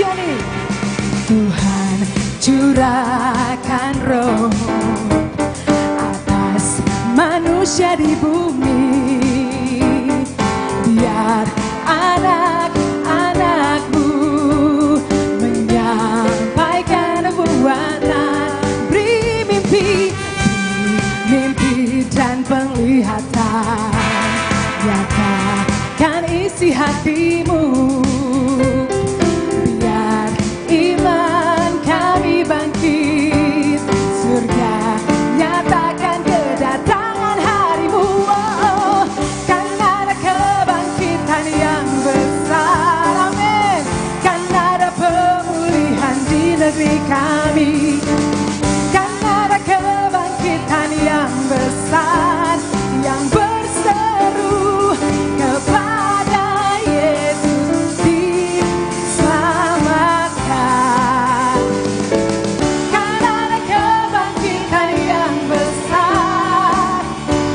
Jenny. Tuhan curahkan roh atas manusia di bumi, biar anak-anakmu menyampaikan nubuatan, beri mimpi dan penglihatan, nyatakan isi hatimu, biar iman kami bangkit, surga nyatakan kedatangan harimu. Oh, kan ada kebangkitan yang besar, amin. Kan ada pemulihan di negeri kami, kan ada kebangkitan yang besar, yang berseru kepada Yesus diselamatkan. Kan ada kebangkitan yang besar,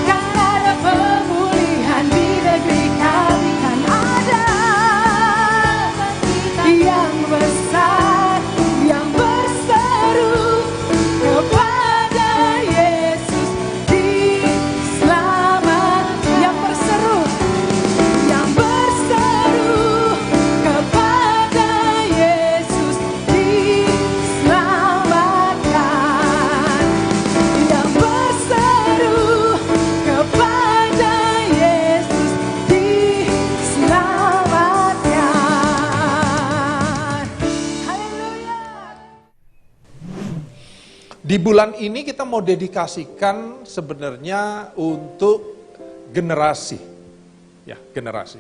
kan ada pemulihan di negeri kami, kan ada yang besar, yang berseru kepada Yesus diselamatkan. Yang berseru kepada Yesus diselamatkan. Yang berseru kepada Yesus diselamatkan. Haleluya. Di bulan ini kita mau dedikasikan sebenarnya untuk generasi. Ya, generasi.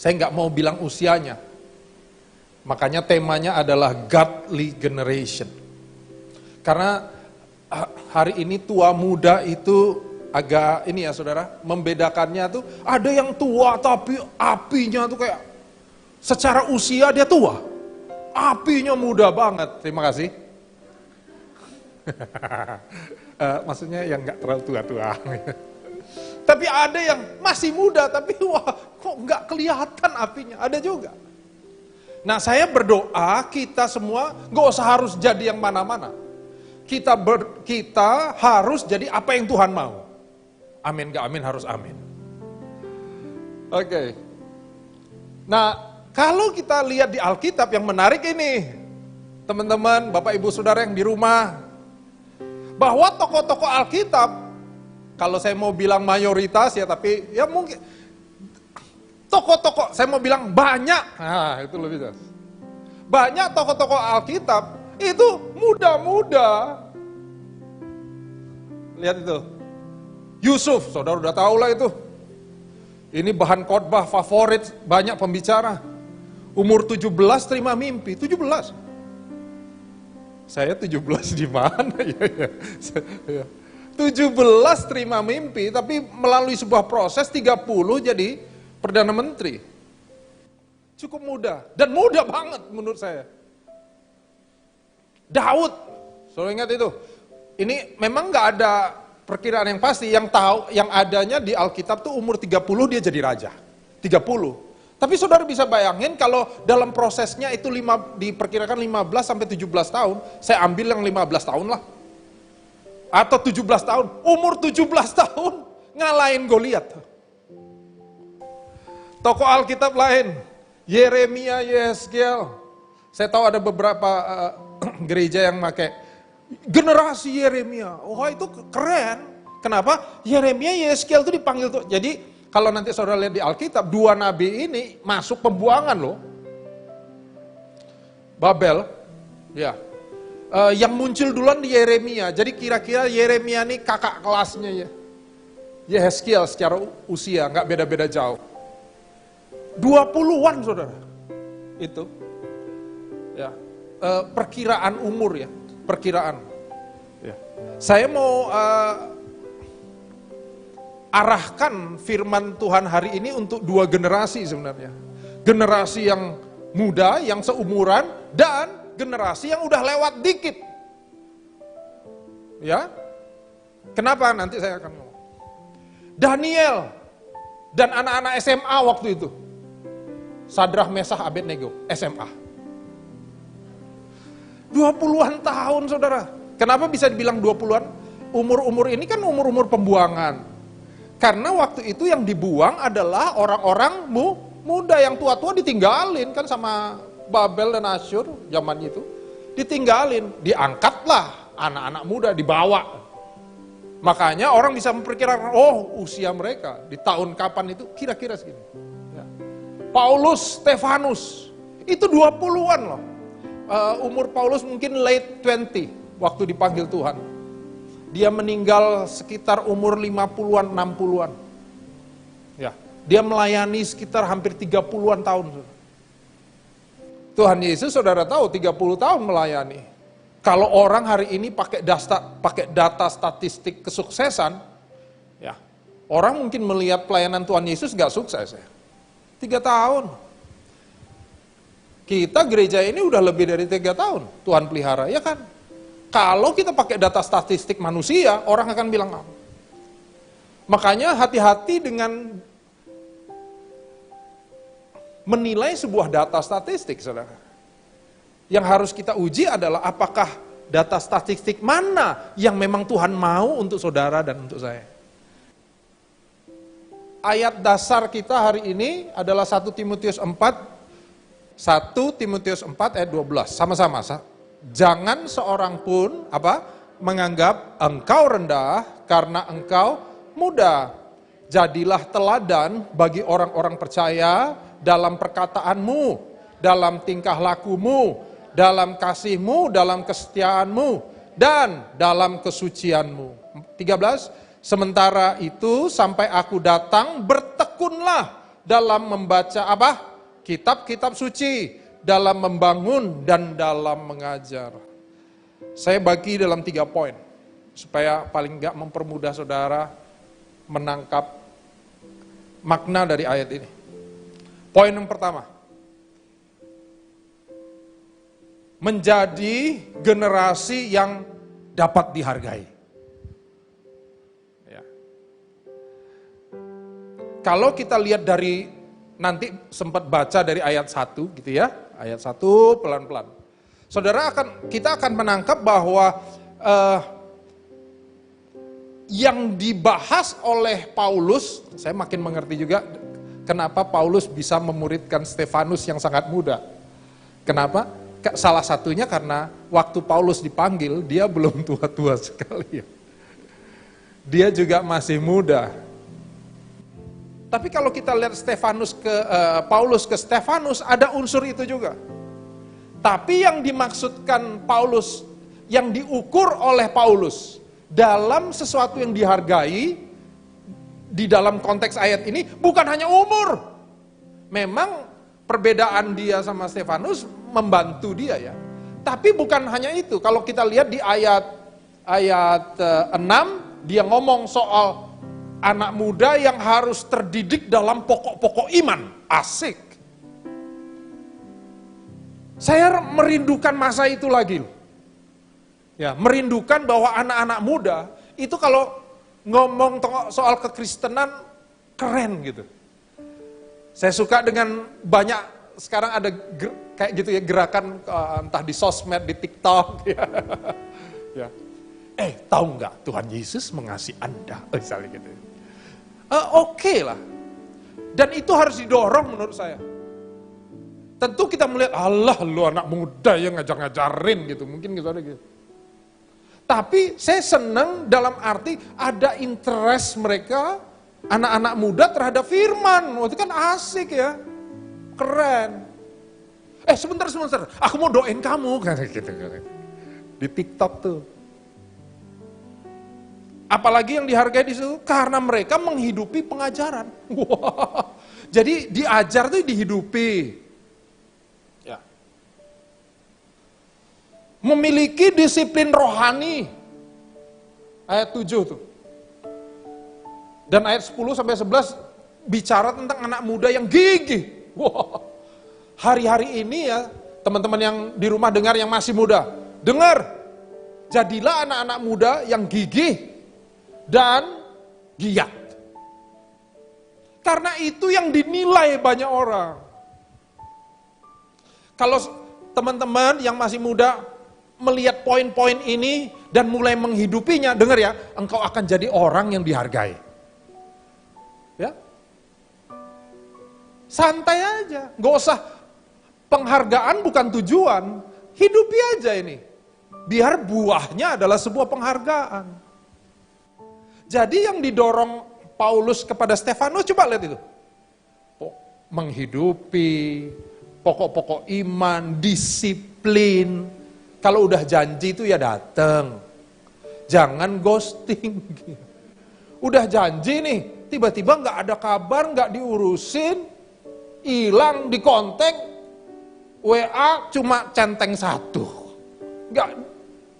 Saya nggak mau bilang usianya. Makanya temanya adalah godly generation. Karena hari ini tua muda itu agak ini ya saudara, membedakannya tuh ada yang tua tapi apinya tuh kayak secara usia dia tua. Apinya muda banget. Terima kasih. Maksudnya yang nggak terlalu tua-tua. Tapi ada yang masih muda, tapi wah kok nggak kelihatan apinya, ada juga. Nah saya berdoa kita semua nggak usah harus jadi yang mana-mana. Kita harus jadi apa yang Tuhan mau. Amin, nggak amin, harus amin. Oke. Nah kalau kita lihat di Alkitab yang menarik ini, teman-teman, Bapak Ibu Saudara yang di rumah, bahwa tokoh-tokoh Alkitab, kalau saya mau bilang mayoritas ya, tapi ya mungkin tokoh-tokoh, saya mau bilang banyak, nah itu lebih jelas. Banyak tokoh-tokoh Alkitab itu muda-muda. Lihat itu, Yusuf, saudara udah tahu lah itu. Ini bahan khotbah favorit banyak pembicara. Umur 17 terima mimpi, 17. Saya 17 di mana ya? 17 terima mimpi, tapi melalui sebuah proses 30 jadi Perdana Menteri. Cukup muda, dan muda banget menurut saya. Daud, saudara ingat itu? Ini memang nggak ada perkiraan yang pasti, yang tahu, yang adanya di Alkitab tuh umur 30 dia jadi raja. 30. Tapi saudara bisa bayangin kalau dalam prosesnya itu diperkirakan 15 sampai 17 tahun, saya ambil yang 15 tahun lah. Atau 17 tahun, umur 17 tahun ngalahin Goliat. Tokoh Alkitab lain, Yeremia, Yeskel. Saya tahu ada beberapa gereja yang pakai generasi Yeremia. Wah itu keren. Kenapa? Yeremia, Yeskel itu dipanggil tuh. Jadi kalau nanti saudara lihat di Alkitab, dua nabi ini masuk pembuangan loh. Babel, ya. Yang muncul duluan di Yeremia. Jadi kira-kira Yeremia ini kakak kelasnya ya. Yeskel secara usia, nggak beda-beda jauh. 20-an saudara. Itu. Ya. Perkiraan umur ya. Perkiraan. Ya. Saya mau arahkan firman Tuhan hari ini untuk dua generasi sebenarnya. Generasi yang muda, yang seumuran, dan generasi yang udah lewat dikit. Ya, kenapa? Nanti saya akan ngomong. Daniel dan anak-anak SMA waktu itu. Sadrah, Mesah, Abednego, SMA. 20-an tahun, saudara. Kenapa bisa dibilang 20-an? Umur-umur ini kan umur-umur pembuangan. Karena waktu itu yang dibuang adalah orang-orang muda, yang tua-tua ditinggalin kan sama Babel dan Asyur zaman itu. Ditinggalin, diangkatlah anak-anak muda, dibawa. Makanya orang bisa memperkirakan, oh usia mereka di tahun kapan itu kira-kira segini. Ya. Paulus, Stefanus, itu 20-an loh. Umur Paulus mungkin late 20 waktu dipanggil Tuhan. Dia meninggal sekitar umur 50-an, 60-an. Ya, dia melayani sekitar hampir 30-an tahun. Tuhan Yesus saudara tahu 30 tahun melayani. Kalau orang hari ini pakai data statistik kesuksesan, ya orang mungkin melihat pelayanan Tuhan Yesus gak sukses ya. 3 tahun. Kita gereja ini udah lebih dari 3 tahun Tuhan pelihara, ya kan? Kalau kita pakai data statistik manusia, orang akan bilang apa? Makanya hati-hati dengan menilai sebuah data statistik, saudara. Yang harus kita uji adalah apakah data statistik mana yang memang Tuhan mau untuk saudara dan untuk saya. Ayat dasar kita hari ini adalah 1 Timotius 4 ayat 12. Sama-sama. Jangan seorang pun menganggap engkau rendah karena engkau muda. Jadilah teladan bagi orang-orang percaya dalam perkataanmu, dalam tingkah lakumu, dalam kasihmu, dalam kesetiaanmu, dan dalam kesucianmu. 13, sementara itu sampai aku datang, bertekunlah dalam membaca kitab-kitab suci, dalam membangun dan dalam mengajar. Saya bagi dalam 3 poin, supaya paling enggak mempermudah saudara menangkap makna dari ayat ini. Poin yang pertama, menjadi generasi yang dapat dihargai. Ya. Kalau kita lihat dari, nanti sempat baca dari ayat 1 gitu ya, ayat 1 pelan-pelan. Saudara kita akan menangkap bahwa yang dibahas oleh Paulus, saya makin mengerti juga kenapa Paulus bisa memuridkan Stefanus yang sangat muda. Kenapa? Salah satunya karena waktu Paulus dipanggil, dia belum tua-tua sekali. Dia juga masih muda. Tapi kalau kita lihat Paulus ke Stefanus, ada unsur itu juga. Tapi yang dimaksudkan Paulus, yang diukur oleh Paulus dalam sesuatu yang dihargai, di dalam konteks ayat ini, bukan hanya umur. Memang perbedaan dia sama Stefanus membantu dia ya. Tapi bukan hanya itu. Kalau kita lihat di ayat 6, dia ngomong soal anak muda yang harus terdidik dalam pokok-pokok iman. Asik. Saya merindukan masa itu lagi. Ya, merindukan bahwa anak-anak muda itu kalau ngomong soal kekristenan keren gitu. Saya suka dengan banyak sekarang ada kayak gitu ya gerakan entah di sosmed, di TikTok ya. Ya. Tahu nggak Tuhan Yesus mengasihi Anda, misalnya gitu. Oke lah. Dan itu harus didorong menurut saya. Tentu kita melihat Allah lu anak muda yang ngajar-ngajarin gitu, mungkin gitu ada gitu. Tapi saya senang dalam arti ada interest mereka, anak-anak muda terhadap firman. Itu kan asik ya, keren. Sebentar, aku mau doain kamu. Gitu. Di TikTok tuh. Apalagi yang dihargai di situ, karena mereka menghidupi pengajaran. Wah, jadi diajar tuh dihidupi. Ya. Memiliki disiplin rohani. Ayat 7 tuh. Dan ayat 10 sampai 11 bicara tentang anak muda yang gigih. Wah. Hari-hari ini ya, teman-teman yang di rumah dengar yang masih muda, dengar. Jadilah anak-anak muda yang gigih dan giat. Karena itu yang dinilai banyak orang. Kalau teman-teman yang masih muda melihat poin-poin ini dan mulai menghidupinya, dengar ya, engkau akan jadi orang yang dihargai. Ya. Santai aja, nggak usah, penghargaan bukan tujuan, hidupi aja ini. Biar buahnya adalah sebuah penghargaan. Jadi yang didorong Paulus kepada Stefanus, coba lihat itu. Menghidupi pokok-pokok iman, disiplin. Kalau udah janji itu ya datang. Jangan ghosting. Udah janji nih, tiba-tiba nggak ada kabar, nggak diurusin, hilang di kontak, WA cuma centeng satu.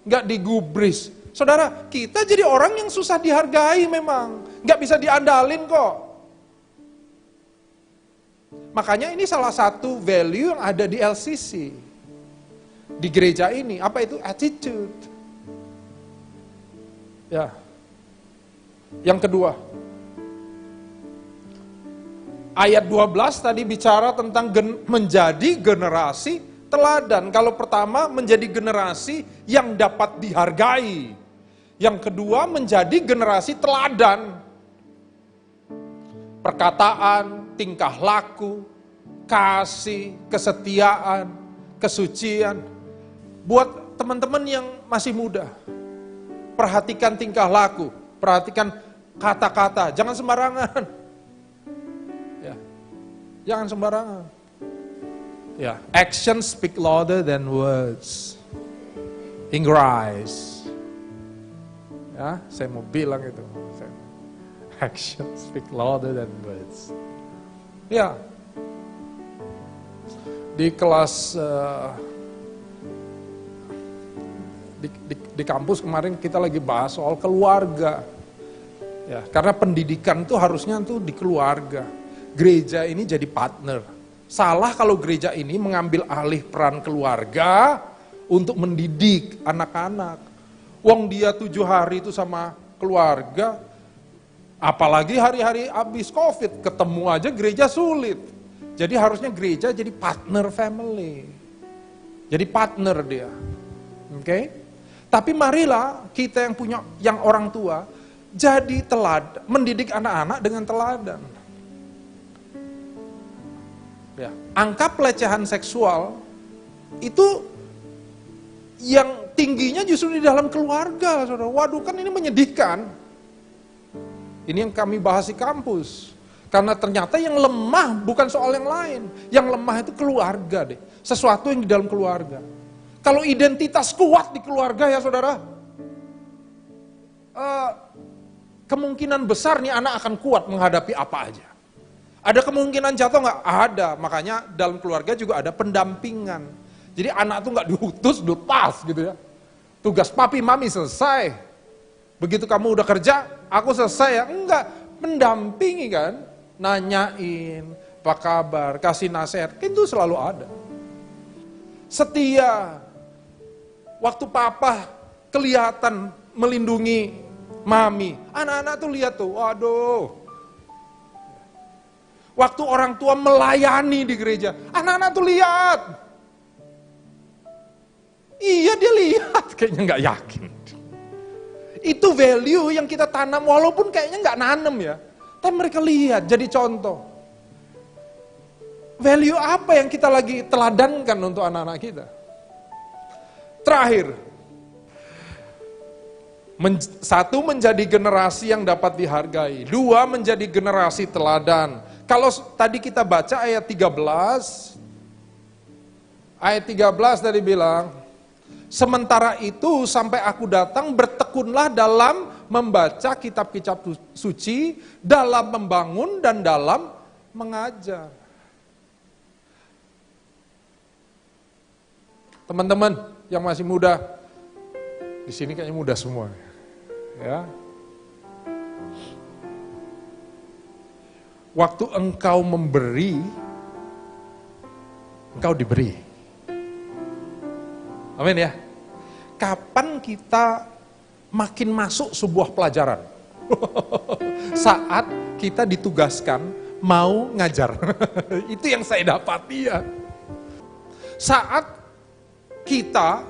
Nggak digubris. Saudara, kita jadi orang yang susah dihargai memang. Nggak bisa diandalin kok. Makanya ini salah satu value yang ada di LCC. Di gereja ini, apa itu? Attitude. Ya. Yang kedua, ayat 12 tadi bicara tentang menjadi generasi teladan. Kalau pertama, menjadi generasi yang dapat dihargai. Yang kedua, menjadi generasi teladan. Perkataan, tingkah laku, kasih, kesetiaan, kesucian. Buat teman-teman yang masih muda, perhatikan tingkah laku, perhatikan kata-kata, jangan sembarangan. Ya, jangan sembarangan. Ya, actions speak louder than words. Inggris. Ya, saya mau bilang itu. Actions speak louder than words. Ya, di kelas di kampus kemarin kita lagi bahas soal keluarga. Ya, karena pendidikan itu harusnya tuh di keluarga. Gereja ini jadi partner. Salah kalau gereja ini mengambil alih peran keluarga untuk mendidik anak-anak. Wong dia 7 hari itu sama keluarga, apalagi hari-hari habis COVID, ketemu aja gereja sulit. Jadi harusnya gereja jadi partner family. Jadi partner dia. Oke? Tapi marilah kita yang punya, yang orang tua, jadi teladan, mendidik anak-anak dengan teladan. Ya, angka pelecehan seksual itu yang tingginya justru di dalam keluarga, saudara. Waduh, kan ini menyedihkan. Ini yang kami bahas di kampus. Karena ternyata yang lemah bukan soal yang lain. Yang lemah itu keluarga deh. Sesuatu yang di dalam keluarga. Kalau identitas kuat di keluarga ya saudara, kemungkinan besar nih anak akan kuat menghadapi apa aja. Ada kemungkinan jatuh nggak? Ada, makanya dalam keluarga juga ada pendampingan. Jadi anak tuh nggak diutus, lepas gitu ya. Tugas papi mami selesai. Begitu kamu udah kerja, aku selesai ya. Enggak, mendampingi kan. Nanyain, apa kabar, kasih nasihat, itu selalu ada. Setia. Waktu papa kelihatan melindungi mami, anak-anak tuh lihat tuh, waduh. Waktu orang tua melayani di gereja, anak-anak tuh lihat. Iya dia lihat, kayaknya nggak yakin. Itu value yang kita tanam, walaupun kayaknya nggak nanem ya. Tapi mereka lihat, jadi contoh. Value apa yang kita lagi teladankan untuk anak-anak kita? Terakhir, satu, menjadi generasi yang dapat dihargai. 2, menjadi generasi teladan. Kalau tadi kita baca ayat 13, tadi bilang, sementara itu sampai aku datang bertekunlah dalam membaca kitab-kitab suci, dalam membangun dan dalam mengajar. Teman-teman yang masih muda, di sini kayaknya muda semua, ya. Waktu engkau memberi, engkau diberi. Amin ya. Kapan kita makin masuk sebuah pelajaran? Saat kita ditugaskan mau ngajar. Itu yang saya dapati ya. Saat kita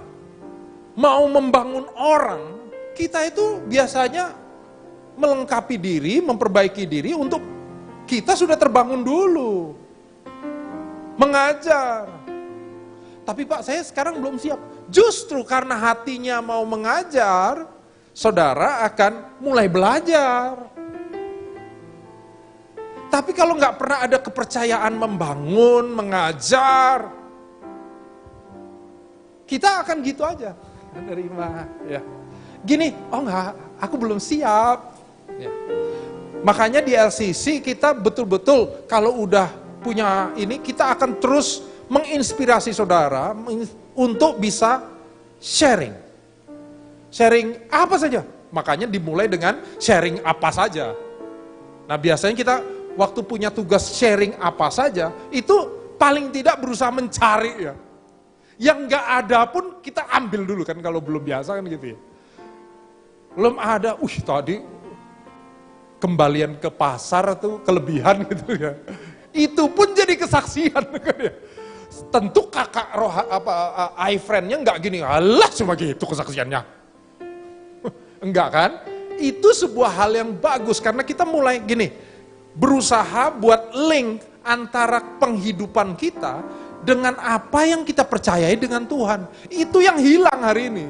mau membangun orang, kita itu biasanya melengkapi diri, memperbaiki diri untuk kita sudah terbangun dulu. Mengajar. Tapi Pak, saya sekarang belum siap. Justru karena hatinya mau mengajar, saudara akan mulai belajar. Tapi kalau nggak pernah ada kepercayaan membangun, mengajar, kita akan gitu aja. Menerima, ya. Gini, oh enggak, aku belum siap. Ya. Makanya di LCC kita betul-betul kalau udah punya ini, kita akan terus menginspirasi saudara untuk bisa sharing. Sharing apa saja. Makanya dimulai dengan sharing apa saja. Nah biasanya kita waktu punya tugas sharing apa saja, itu paling tidak berusaha mencari ya. Yang nggak ada pun kita ambil dulu kan kalau belum biasa kan gitu ya. Belum ada, tadi kembalian ke pasar tuh kelebihan gitu ya. Itu pun jadi kesaksian kan ya. Tentu kakak roh iFriend-nya enggak gini, alah cuma gitu kesaksiannya. Enggak kan? Itu sebuah hal yang bagus karena kita mulai gini, berusaha buat link antara penghidupan kita dengan apa yang kita percayai dengan Tuhan. Itu yang hilang hari ini.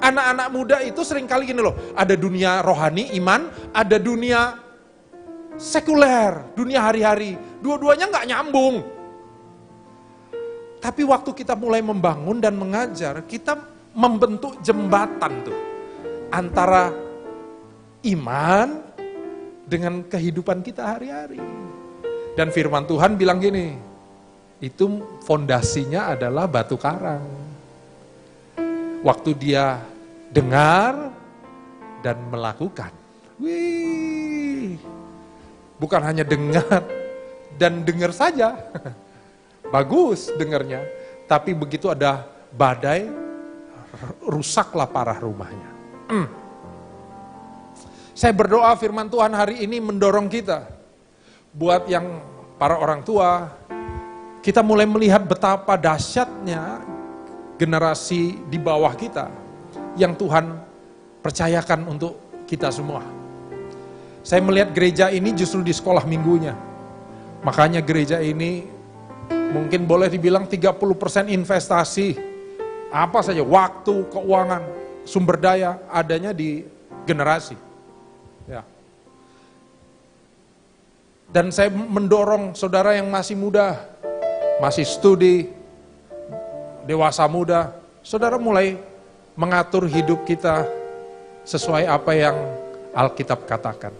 Anak-anak muda itu seringkali gini loh, ada dunia rohani, iman, ada dunia sekuler, dunia hari-hari. Dua-duanya enggak nyambung. Tapi waktu kita mulai membangun dan mengajar, kita membentuk jembatan tuh antara iman dengan kehidupan kita hari-hari. Dan firman Tuhan bilang gini, itu fondasinya adalah batu karang. Waktu dia dengar dan melakukan. Bukan hanya dengar dan dengar saja. Bagus dengarnya, tapi begitu ada badai, rusaklah parah rumahnya. Saya berdoa firman Tuhan hari ini mendorong kita, buat yang para orang tua, kita mulai melihat betapa dahsyatnya generasi di bawah kita, yang Tuhan percayakan untuk kita semua. Saya melihat gereja ini justru di sekolah minggunya, makanya gereja ini mungkin boleh dibilang 30% investasi, apa saja, waktu, keuangan, sumber daya adanya di generasi. Ya. Dan saya mendorong saudara yang masih muda, masih studi, dewasa muda, saudara mulai mengatur hidup kita sesuai apa yang Alkitab katakan.